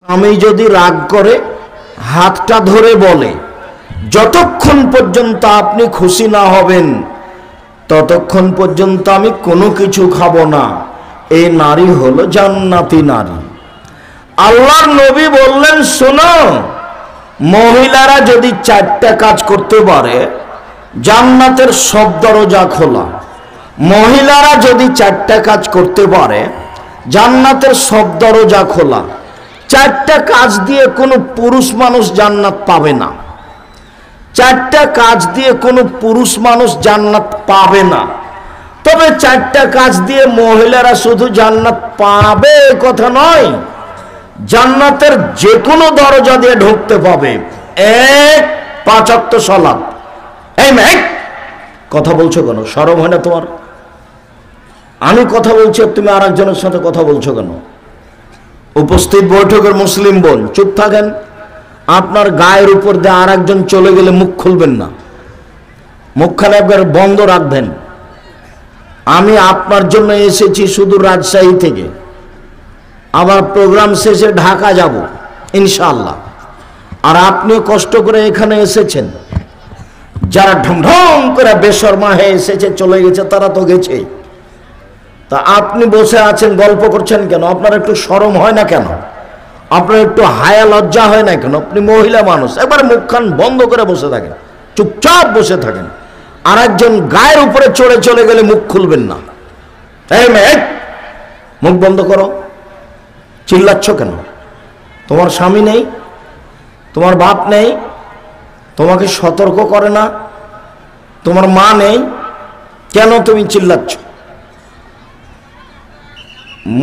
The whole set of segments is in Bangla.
আমি যদি রাগ করে হাতটা ধরে বলে যতক্ষণ পর্যন্ত আপনি খুশি না হবেন ততক্ষণ পর্যন্ত আমি কোনো কিছু খাবো না, এই নারী হলো জান্নাতি নারী। আল্লাহর নবী বললেন, শোনো, মহিলারা যদি 4টা কাজ করতে পারে জান্নাতের সব দরজা খোলা। মহিলারা যদি 4টা কাজ করতে পারে জান্নাতের সব দরজা খোলা। 4টা কাজ দিয়ে কোনো পুরুষ মানুষ জান্নাত পাবে না। 4টা কাজ দিয়ে কোনো পুরুষ মানুষ জান্নাত পাবে না। তবে 4টা কাজ দিয়ে মহিলারা শুধু জান্নাত পাবে কথা নয়, জান্নাতের যে কোনো দরজা দিয়ে ঢুকতে পাবে। 1, 5 ওয়াক্ত সালাত। এই মেয়ে কথা বলছো কেন? শরম হয় না তোমার? আমি কথা বলছি, তুমি আর একজনের সাথে কথা বলছো কেন? উপস্থিত বৈঠকের মুসলিম বোন চুপ থাকেন। আপনার গায়ের উপর দিয়ে আর একজন চলে গেলে মুখ খুলবেন না, মুখখানে একবার বন্ধ রাখবেন। আমি আপনার জন্য এসেছি শুধু রাজশাহী থেকে, আবার প্রোগ্রাম শেষে ঢাকা যাব ইনশাআল্লাহ। আর আপনি কষ্ট করে এখানে এসেছেন। যারা ঢং ঢং করে বেশরমা হয়ে এসেছে চলে গেছে তারা তো গেছে, তা আপনি বসে আছেন গল্প করছেন কেন? আপনার একটু শরম হয় না কেন? আপনার একটু হায়া লজ্জা হয় না কেন? আপনি মহিলা মানুষ, একবার মুখখান বন্ধ করে বসে থাকেন, চুপচাপ বসে থাকেন। আর একজন গায়ের উপরে চড়ে চলে গেলে মুখ খুলবেন না। এই মেয়ে মুখ বন্ধ করো। চিল্লাচ্ছ কেন? তোমার স্বামী নেই, তোমার বাপ নেই, তোমাকে সতর্ক করে না, তোমার মা নেই, কেন তুমি চিল্লাচ্ছ?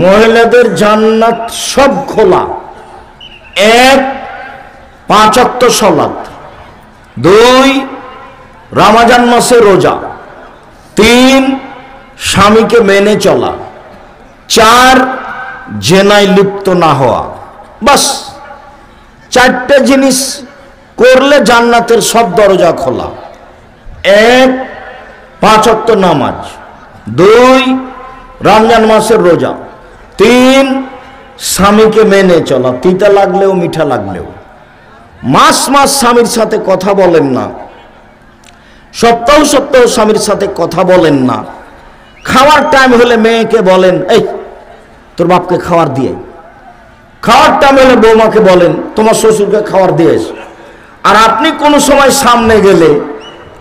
মহিলাদের জান্নাত সব খোলা। 1, 5 ওয়াক্ত সালাত। 2, রমজান মাসে রোজা। 3, স্বামীকে মেনে চলা। 4, জেনায় লিপ্ত না হওয়া। বাস 4টে জিনিস করলে জান্নাতের সব দরজা খোলা। 1, 5 ওয়াক্ত নামাজ। 2, রমজান মাসের রোজা। 3, স্বামীকে মেনে চলা, তিতা লাগলেও মিঠা লাগলেও। মাস মাস স্বামীর সাথে কথা বলেন না, সপ্তাহ সপ্তাহ স্বামীর সাথে কথা বলেন না। খাওয়ার টাইম হলে মেয়েকে বলেন, এই তোর বাপকে খাওয়ার দিয়ে। খাওয়ার টাইম হলে বৌমাকে বলেন, তোমার শ্বশুরকে খাওয়ার দিয়েস। আর আপনি কোনো সময় সামনে গেলে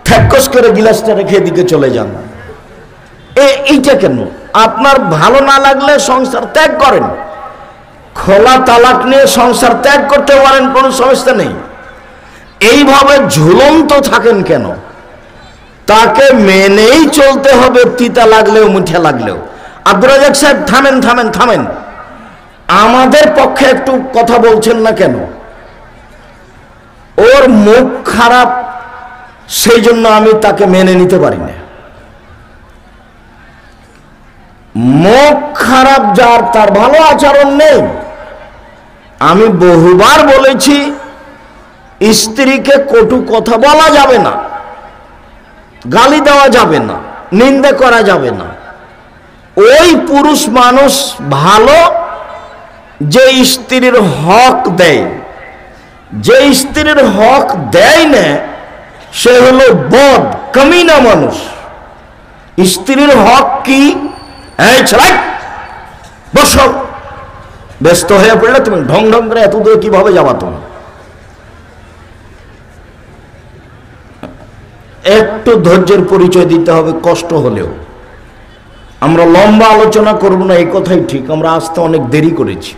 ঠ্যাকস করে গিলাসটা রেখে এদিকে চলে যান। এইটা কেন? আপনার ভালো না লাগলে সংসার ত্যাগ করেন, খোলা তালাক নিয়ে সংসার ত্যাগ করতে পারেন, কোনো সমস্যা নেই। এইভাবে ঝুলন্ত থাকেন কেন? তাকে মেনেই চলতে হবে, তিতা লাগলেও মিঠা লাগলেও। আব্দুর রাজ্জাক সাহেব থামেন থামেন থামেন, আমাদের পক্ষে একটু কথা বলছেন না কেন? ওর মুখ খারাপ, সেই জন্য আমি তাকে মেনে নিতে পারি না। মুখ খারাপ যার, তার ভালো আচরণ নেই। আমি বহুবার বলেছি, স্ত্রীকে কটু কথা বলা যাবে না, গালি দেওয়া যাবে না, নিন্দা করা যাবে না। ওই পুরুষ মানুষ ভালো যে স্ত্রীর হক দেয়। যে স্ত্রীর হক দেয় না সে হলো বদ কামিনা মানুষ। স্ত্রীর হক কি? এই ছেলে বসো, ব্যস্ত হয়ে পড়লে তুমি ঢং ঢং করে এত দূরে কিভাবে যাবা? তুমি একটু ধৈর্যের পরিচয় দিতে হবে, কষ্ট হলেও। আমরা লম্বা আলোচনা করব না, এই কথাই ঠিক। আমরা আসতে অনেক দেরি করেছি।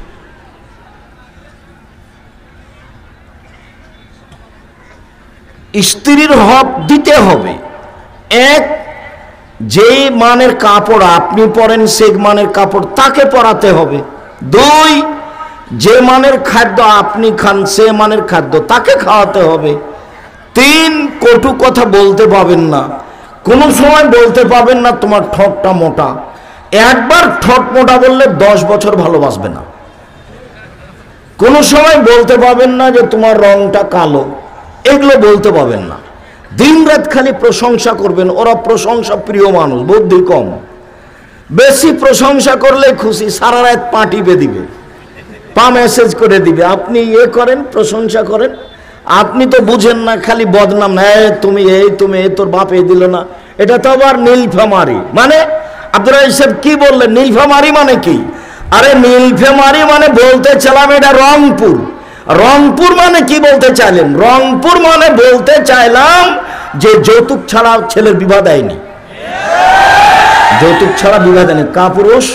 স্ত্রীর হক দিতে হবে। 1, যেই মানের কাপড় আপনি পরেন সেই মানের কাপড় তাকে পরাতে হবে। 2, যে মানের খাদ্য আপনি খান সে মানের খাদ্য তাকে খাওয়াতে হবে। 3, কটু কথা বলতে পাবেন না, কোনো সময় বলতে পাবেন না তোমার ঠোঁটটা মোটা। একবার ঠোঁট মোটা বললে 10 বছর ভালোবাসবে না। কোনো সময় বলতে পাবেন না যে তোমার রংটা কালো, এগুলো বলতে পাবেন না। দিন রাত খালি প্রশংসা করবেন। ওরা প্রশংসা প্রিয় মানুষ, বুদ্ধি কম। বেশি প্রশংসা করলে খুশি, সারা রাত পাটিবে দিবে। পা মেসেজ করে দিবে, আপনি করেন, প্রশংসা করেন। আপনি তো বুঝেন না, খালি বদনাম, না তুমি তুমি তোর বাপ দিল না। এটা তো আবার নীলফামারী। মানে আব্দুল রাজ্জাক সাহেব কি বললেন? নীলফামারী মানে কি? আরে নীলফামারী মানে বলতে চাইলাম এটা রংপুর। রংপুর মানে কি বলতে চাইলেন? রংপুর মানে বলতে চাইলাম যে যৌতুক ছাড়া ছেলের বিবাহ দেয়নি, যৌতুক ছাড়া বিবাহ দেয়নি। কাপুরুষ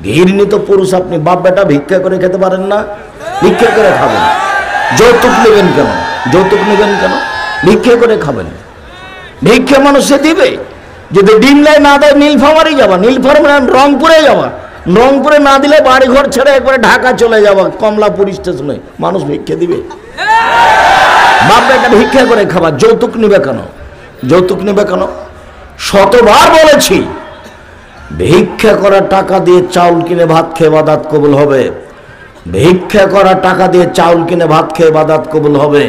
ঘৃণিত পুরুষ আপনি। বাপ বেটা ভিক্ষা করে খেতে পারেন না? ভিক্ষা করে খাবেন। যৌতুক নেবেন কেন? যৌতুক নেবেন কেন? ভিক্ষা করে খাবেন। ভিক্ষা মানুষে দিবে। যদি ডিমলাই না দেয় নীলফামারী যাবা, নীলফামারী রংপুরে যাবা, রংপুরে না দিলে বাড়ি ঘর ছেড়ে একবারে ঢাকা চলে যাবা, কমলাপুর স্টেশনে। মানুষ ভিক্ষা দিবে? বাপ বেটা ভিক্ষা করে খাবা। যৌতুক নিবে কেন? যৌতুক নিবে কেন? শতবার বলেছি, ভিক্ষা করা টাকা দিয়ে চাউল কিনে ভাত খেয়ে ইবাদত কবুল হবে। ভিক্ষা করা টাকা দিয়ে চাউল কিনে ভাত খেয়ে ইবাদত কবুল হবে।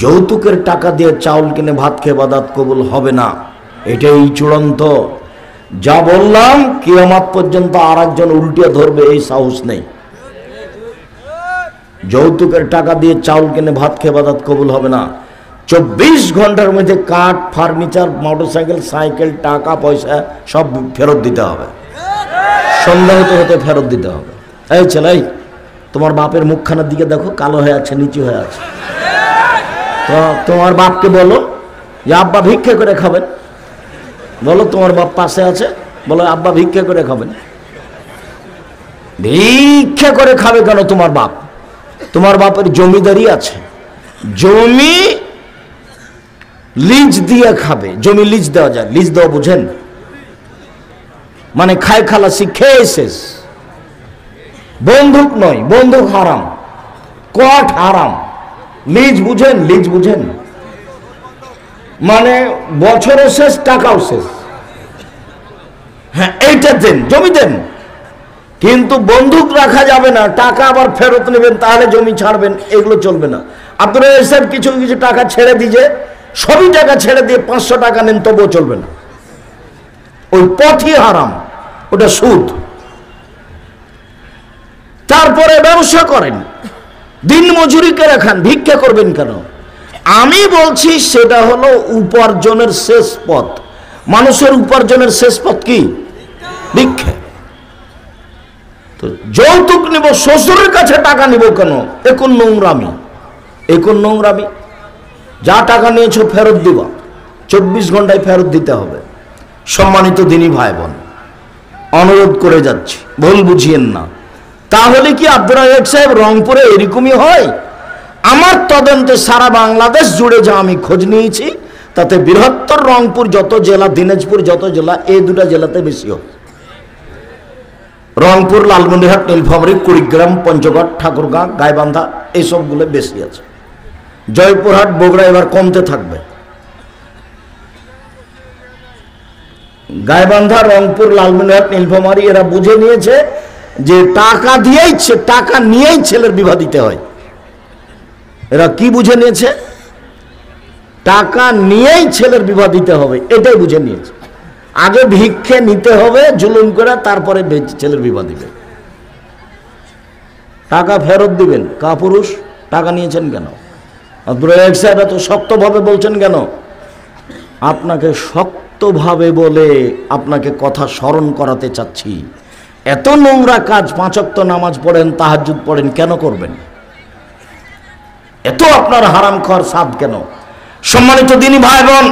যৌতুকের টাকা দিয়ে চাউল কিনে ভাত খেয়ে ইবাদত কবুল হবে না। এটাই চূড়ান্ত। যা বললাম কিয়ামত পর্যন্ত আর একজন উল্টিয়ে ধরবে এই সাহস নেই। যৌতুকের টাকা দিয়ে চাউল কিনে ভাত খেয়ে ইবাদত কবুল হবে না। 24 ঘন্টার মধ্যে কাঠ, ফার্নিচার, মোটরসাইকেল, সাইকেল, টাকা পয়সা সব ফেরত দিতে হবে। সন্ধ্যা হতে হতে ফেরত দিতে হবে। এই ছেলে, তোমার বাপের মুখখানার দিকে দেখো, কালো হয়ে আছে, নিচু হয়ে আছে। তো তোমার বাপকে বলো যে আব্বা ভিক্ষা করে খাবেন। বলো, তোমার বাপ পাশে আছে, বলো আব্বা ভিক্ষা করে খাবেন। ভিক্ষা করে খাবে কেন তোমার বাপ? তোমার বাপের জমিদারি আছে, জমি লিজ দিয়ে খাবে। জমি লিজ দেওয়া যায়, লিজ দেওয়া বুঝেন? মানে খাই খালাসি খেয়ে শেষ। বন্দুক নয়, বন্দুক হারাম, কট হারাম। লিজ বুঝেন? লিজ বুঝেন? মানে বছরও শেষ, টাকাও শেষ। হ্যাঁ, এইটা দেন, জমি দেন, কিন্তু বন্দুক রাখা যাবে না। টাকা আবার ফেরত নেবেন, তাহলে জমি ছাড়বেন, এগুলো চলবে না। আব্দুল রাজ্জাক সাহেব কিছু কিছু টাকা ছেড়ে দিয়েছে, সবই টাকা ছেড়ে দিয়ে 500 টাকা নেন, তবুও চলবে না। ওই পথই হারাম, ওটা সুদ। তারপরে ব্যবসা করেন, দিন মজুরি করে খান, ভিক্ষা করবেন কেন? আমি বলছি সেটা হলো উপার্জনের শেষ পথ। মানুষের উপার্জনের শেষ পথ কি? ভিক্ষা। তো যৌতুক নিব, শ্বশুরের কাছে টাকা নিব কেন? এখন নোংরামি, এখন নোংরামি। যা টাকা নিয়েছো ফেরত দিবা, 24 ঘন্টায় ফেরত দিতে হবে। সম্মানিত দিনী ভাই বোন, অনুরোধ করে যাচ্ছি, ভুল বুঝিয়েন না। তাহলে কি আব্দুল রাজ্জাক সাহেব রংপুরে এরকমই হয়? আমার তদন্তে সারা বাংলাদেশ জুড়ে যা আমি খোঁজ নিয়েছি, তাতে বৃহত্তর রংপুর যত জেলা, দিনাজপুর যত জেলা, এই দুটা জেলাতে বেশি হয়। রংপুর, লালমনিরহাট, নীলফামারী, কুড়িগ্রাম, পঞ্চগড়, ঠাকুরগাঁ, গাইবান্ধা, এইসবগুলো বেশি আছে। জয়পুরহাট, বগুড়া এবার কমতে থাকবে। গাইবান্ধা, রংপুর, লালমনিরহাট, নীলফামারী এরা বুঝে নিয়েছে যে টাকা দিয়েই, টাকা নিয়েই ছেলের বিবাহ দিতে হয়। এরা কি বুঝে নিয়েছে? টাকা নিয়েই ছেলের বিবাহ দিতে হবে, এটাই বুঝে নিয়েছে। আগে ভিক্ষে নিতে হবে জুলুম করে, তারপরে ছেলের বিবাহ দিবে। টাকা ফেরত দিবেন। কাপুরুষ, টাকা নিয়েছেন কেন? আব্দুল রাজ্জাক সাহেব এত শক্তভাবে বলছেন কেন? আপনাকে শক্তভাবে বলে আপনাকে কথা স্মরণ করাতে চাচ্ছি। এত নোংরা কাজ, 5 ওয়াক্ত নামাজ পড়েন, তাহাজ্জুদ পড়েন, কেন করবেন? এত আপনার হারাম খাওয়ার স্বাদ কেন? সম্মানিত দিনী ভাই বোন,